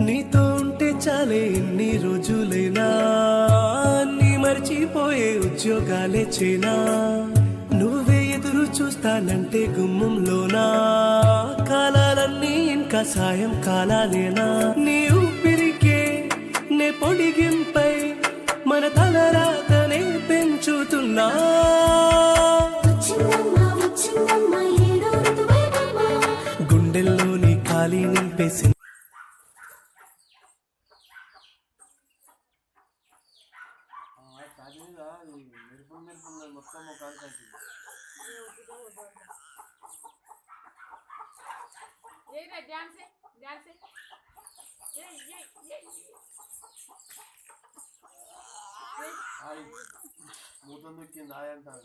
నీతో ఉంటే చాలే ఎన్ని రోజులైనా నీ మర్చిపోయే ఉద్యోగాలే చేనా నువ్వే ఎదురు చూస్తానంటే గుమ్మంలోనా కాలాలన్నీ ఇంకా సాయం కాలాలేనా నీ ఊపిరికే నే పొడిగింపై మన తలరాతనే పెంచుతున్నా గుండెల్లోని ఖాళీ నింపేసి మొత్తం మూతం కింద అంటారు